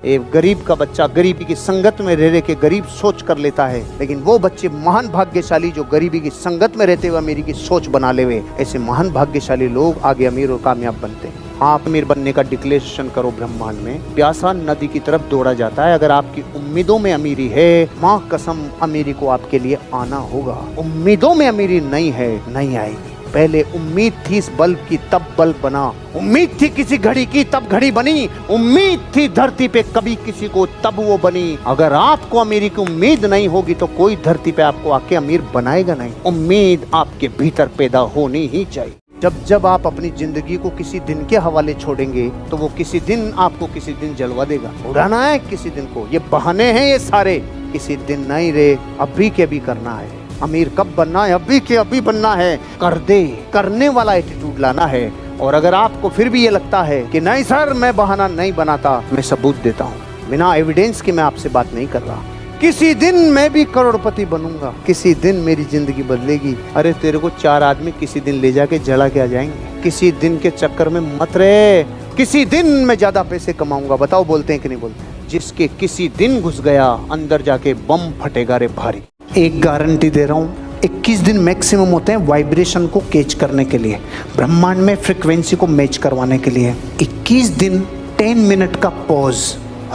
एक गरीब का बच्चा गरीबी की संगत में रह के गरीब सोच कर लेता है, लेकिन वो बच्चे महान भाग्यशाली जो गरीबी की संगत में रहते हुए अमीरी की सोच बना ले हुए, ऐसे महान भाग्यशाली लोग आगे अमीर और कामयाब बनते हैं। आप अमीर बनने का डिक्लेरेशन करो। ब्रह्मांड में प्यासा नदी की तरफ दौड़ा जाता है। अगर आपकी उम्मीदों में अमीरी है, माँ कसम अमीरी को आपके लिए आना होगा। उम्मीदों में अमीरी नहीं है, नहीं आएगी। पहले उम्मीद थी इस बल्ब की, तब बल्ब बना। उम्मीद थी किसी घड़ी की, तब घड़ी बनी। उम्मीद थी धरती पे कभी किसी को, तब वो बनी। अगर आपको अमीरी की उम्मीद नहीं होगी तो कोई धरती पे आपको आके अमीर बनाएगा नहीं। उम्मीद आपके भीतर पैदा होनी ही चाहिए। जब जब आप अपनी जिंदगी को किसी दिन के हवाले छोड़ेंगे तो वो किसी दिन आपको किसी दिन जलवा देगा। उड़ाना है किसी दिन को, ये बहाने हैं ये सारे। किसी दिन नहीं रे, अभी के अभी करना है। अमीर कब बनना है? अभी के अभी बनना है। कर दे, करने वाला एटीट्यूड लाना है। और अगर आपको फिर भी ये लगता है कि नहीं सर मैं बहाना नहीं बनाता, मैं सबूत देता हूँ। बिना एविडेंस के मैं आपसे बात नहीं कर रहा। किसी दिन मैं भी करोड़पति बनूंगा, किसी दिन मेरी जिंदगी बदलेगी। अरे तेरे को 4 आदमी किसी दिन ले जाके जला के आ जाएंगे। किसी दिन के चक्कर में मत रहे। किसी दिन मैं ज्यादा पैसे कमाऊंगा। बताओ बोलते हैं कि नहीं बोलते? जिसके किसी दिन घुस गया अंदर जाके बम फटेगा रे भारी। एक गारंटी दे रहा हूँ, 21 दिन मैक्सिमम होते हैं वाइब्रेशन को कैच करने के लिए, ब्रह्मांड में फ्रीक्वेंसी को मैच करवाने के लिए। 21 दिन 10 मिनट का पॉज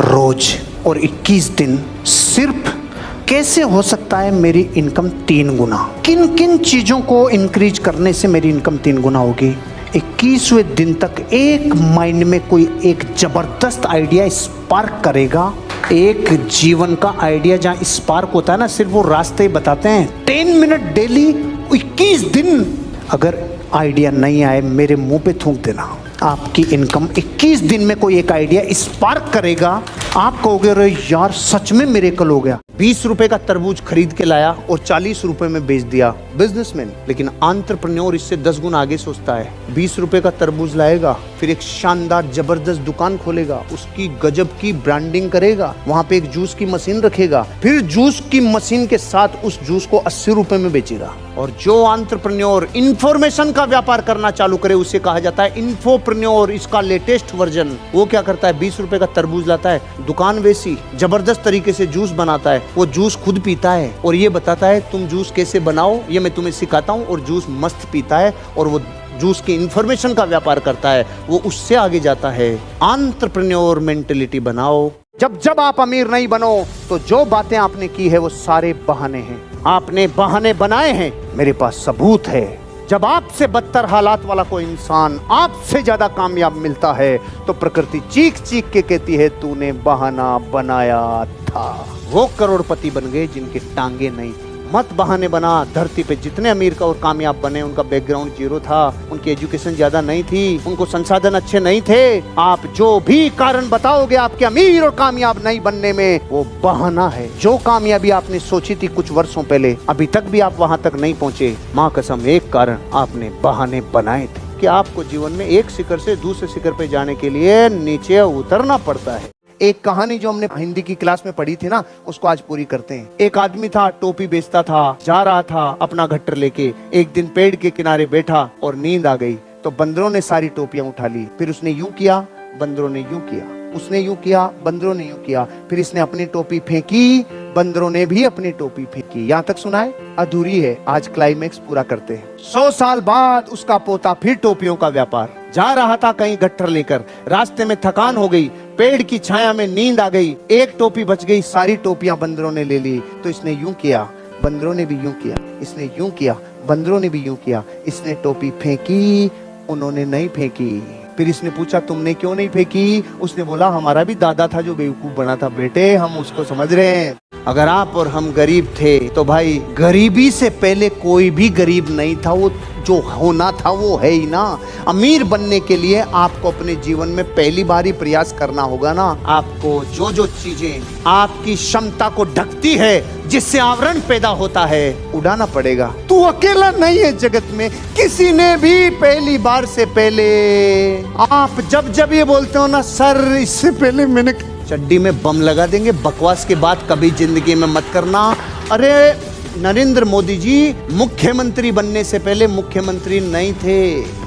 रोज, और 21 दिन सिर्फ कैसे हो सकता है मेरी इनकम 3 गुना, किन किन चीजों को इंक्रीज करने से मेरी इनकम 3 गुना होगी। 21वें दिन तक एक माइंड में कोई एक जबरदस्त आइडिया स्पार्क करेगा। एक जीवन का आइडिया जहाँ स्पार्क होता है ना, सिर्फ वो रास्ते बताते हैं। 10 मिनट डेली 21 दिन। अगर आइडिया नहीं आए मेरे मुंह पे थूक देना। आपकी इनकम 21 दिन में कोई एक आइडिया स्पार्क करेगा। आप कहोगे अरे यार सच में मिरेकल हो गया। 20 रुपए का तरबूज खरीद के लाया और 40 रुपए में बेच दिया बिजनेसमैन। लेकिन एंटरप्रेन्योर इससे 10 गुना आगे सोचता है। 20 रुपए का तरबूज लाएगा, फिर एक शानदार जबरदस्त दुकान खोलेगा, उसकी गजब की ब्रांडिंग करेगा, वहां पे एक जूस की मशीन रखेगा, फिर जूस की मशीन के साथ उस जूस को 80 रुपए में बेचेगा। और जो एंटरप्रेन्योर इंफॉर्मेशन का व्यापार करना चालू करे उसे कहा जाता है इन्फोप्रेन्योर। इसका लेटेस्ट वर्जन। वो क्या करता है? 20 रुपए का तरबूज लाता है, दुकान वैसी जबरदस्त तरीके से जूस बनाता है, वो जूस खुद पीता है और ये बताता है तुम जूस कैसे बनाओ, ये मैं तुम्हें सिखाता हूँ। और जूस मस्त पीता है और वो जूस की इंफॉर्मेशन का व्यापार करता है, वो उससे आगे जाता है। एंटरप्रेन्योर मेंटेलिटी बनाओ। जब जब आप अमीर नहीं बनो तो जो बातें आपने की है वो सारे बहाने हैं। आपने बहाने बनाए हैं, मेरे पास सबूत है। जब आपसे बदतर हालात वाला कोई इंसान आपसे ज्यादा कामयाब मिलता है तो प्रकृति चीख चीख के कहती है तूने बहाना बनाया था। वो करोड़पति बन गए जिनकी टांगे नहीं थी। मत बहाने बना। धरती पे जितने अमीर का और कामयाब बने उनका बैकग्राउंड जीरो था, उनकी एजुकेशन ज्यादा नहीं थी, उनको संसाधन अच्छे नहीं थे। आप जो भी कारण बताओगे आपके अमीर और कामयाब नहीं बनने में, वो बहाना है। जो कामयाबी आपने सोची थी कुछ वर्षों पहले, अभी तक भी आप वहां तक नहीं पहुंचे। माँ कसम एक कारण आपने बहाने बनाए थे कि आपको जीवन में एक शिखर से दूसरे शिखर पे जाने के लिए नीचे उतरना पड़ता है। एक कहानी जो हमने हिंदी की क्लास में पढ़ी थी ना, उसको आज पूरी करते हैं। एक आदमी था, टोपी बेचता था, जा रहा था अपना गट्टर लेके। एक दिन पेड़ के किनारे बैठा और नींद आ गई तो बंदरों ने सारी टोपियां उठा ली। फिर उसने यूं किया, बंदरों ने यूं किया, उसने यूं किया, बंदरों ने यूं किया। फिर इसने अपनी टोपी फेंकी, बंदरों ने भी अपनी टोपी फेंकी। यहाँ तक सुना है? अधूरी है। आज क्लाइमेक्स पूरा करते हैं। 100 साल बाद उसका पोता फिर टोपियों का व्यापार। जा रहा था कहीं गट्टर लेकर, रास्ते में थकान हो गई, पेड़ की छाया में नींद आ गई, एक टोपी बच गई, सारी टोपियां बंदरों ने ले ली। तो इसने यूं किया, बंदरों ने भी यूं किया, इसने यूं किया, बंदरों ने भी यूं किया। इसने टोपी फेंकी, उन्होंने नहीं फेंकी। फिर इसने पूछा तुमने क्यों नहीं फेंकी? उसने बोला हमारा भी दादा था जो बेवकूफ बना था बेटे, हम उसको समझ रहे हैं। अगर आप और हम गरीब थे तो भाई गरीबी से पहले कोई भी गरीब नहीं था। वो जो होना था वो है ही ना। अमीर बनने के लिए आपको अपने जीवन में पहली बार ही प्रयास करना होगा ना। आपको जो जो चीजें आपकी क्षमता को ढकती है, जिससे आवरण पैदा होता है, उड़ाना पड़ेगा। तू अकेला नहीं है जगत में, किसी ने भी पहली बार से पहले। आप जब जब ये बोलते हो ना सर इससे पहले मैंने, चड्डी में बम लगा देंगे। बकवास की बात कभी जिंदगी में मत करना। अरे नरेंद्र मोदी जी मुख्यमंत्री बनने से पहले मुख्यमंत्री नहीं थे।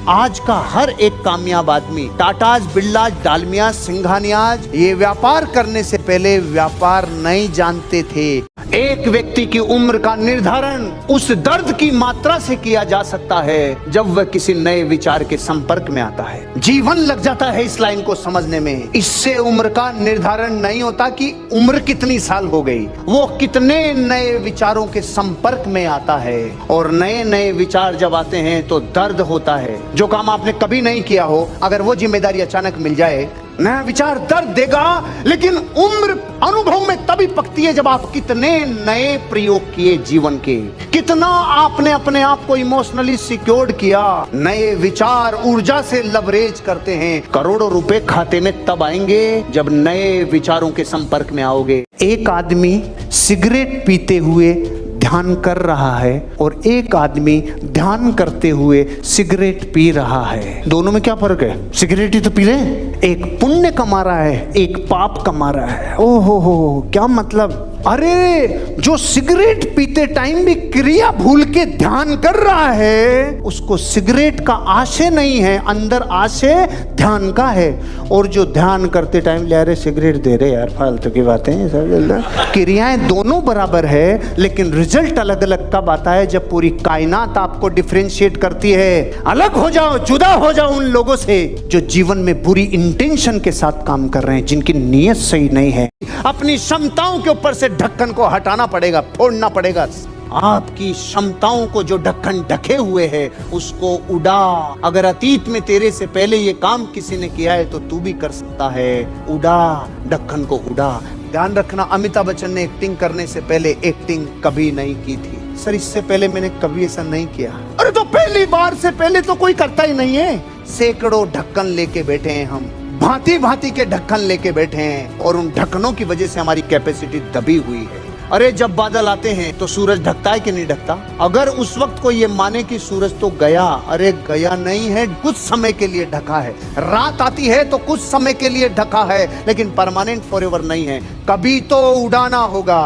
आज का हर एक कामयाब आदमी, टाटाज, बिरलाज, डालमियाज, सिंघानियाज, ये व्यापार करने से पहले व्यापार नहीं जानते थे। एक व्यक्ति की उम्र का निर्धारण उस दर्द की मात्रा से किया जा सकता है जब वह किसी नए विचार के संपर्क में आता है। जीवन लग जाता है इस लाइन को समझने में। इससे उम्र का निर्धारण नहीं होता कि उम्र कितनी साल हो गई, वो कितने नए विचारों के संपर्क में आता है। और नए नए विचार जब आते हैं तो दर्द होता है। जो काम आपने कभी नहीं किया हो, अगर वो जिम्मेदारी अचानक मिल जाए, नया विचार दर्द देगा, लेकिन उम्र अनुभव में तभी पकती है जब आप कितने नए प्रयोग किए जीवन के, कितना आपने अपने आप को इमोशनली सिक्योर्ड किया। नए विचार ऊर्जा से लवरेज करते हैं। करोड़ों रुपए खाते में तब आएंगे जब नए विचारों के संपर्क में आओगे। एक आदमी सिगरेट पीते हुए ध्यान कर रहा है और एक आदमी ध्यान करते हुए सिगरेट पी रहा है। दोनों में क्या फर्क है? सिगरेट ही तो पी रहे, एक पुण्य कमा रहा है, एक पाप कमा रहा है। ओहो हो, क्या मतलब? अरे जो सिगरेट पीते टाइम भी क्रिया भूल के ध्यान कर रहा है, उसको सिगरेट का आशय नहीं है, अंदर आशय ध्यान का है। और जो ध्यान करते टाइम ले रहे सिगरेट दे रहे, यार फालतू की बातें हैं सब। क्रियाएं दोनों बराबर है, लेकिन रिजल्ट अलग अलग कब आता है? जब पूरी कायनात आपको डिफरेंशिएट करती है। अलग हो जाओ, जुदा हो जाओ उन लोगों से जो जीवन में बुरी इंटेंशन के साथ काम कर रहे हैं, जिनकी नीयत सही नहीं है। अपनी क्षमताओं के ऊपर से ढक्कन को हटाना पड़ेगा, फोड़ना पड़ेगा। आपकी क्षमताओं को जो ढक्कन ढके हुए है उसको उड़ा। अगर अतीत में तेरे से पहले ये काम किसी ने किया है तो तू भी कर सकता है। उड़ा, ढक्कन को उड़ा। ध्यान रखना, अमिताभ बच्चन ने एक्टिंग करने से पहले एक्टिंग कभी नहीं की थी। सर इससे पहले मैंने कभी ऐसा नहीं किया। अरे तो पहली बार से पहले तो कोई करता ही नहीं है। सैकड़ों ढक्कन लेके बैठे हैं हम, भांति भांति के ढक्कन लेके बैठे हैं, और उन ढक्कनों की वजह से हमारी कैपेसिटी दबी हुई है। अरे जब बादल आते हैं तो सूरज ढकता है कि नहीं ढकता? अगर उस वक्त कोई ये माने कि सूरज तो गया, अरे गया नहीं है, कुछ समय के लिए ढका है। रात आती है तो कुछ समय के लिए ढका है, लेकिन परमानेंट फॉरएवर नहीं है। कभी तो उड़ाना होगा।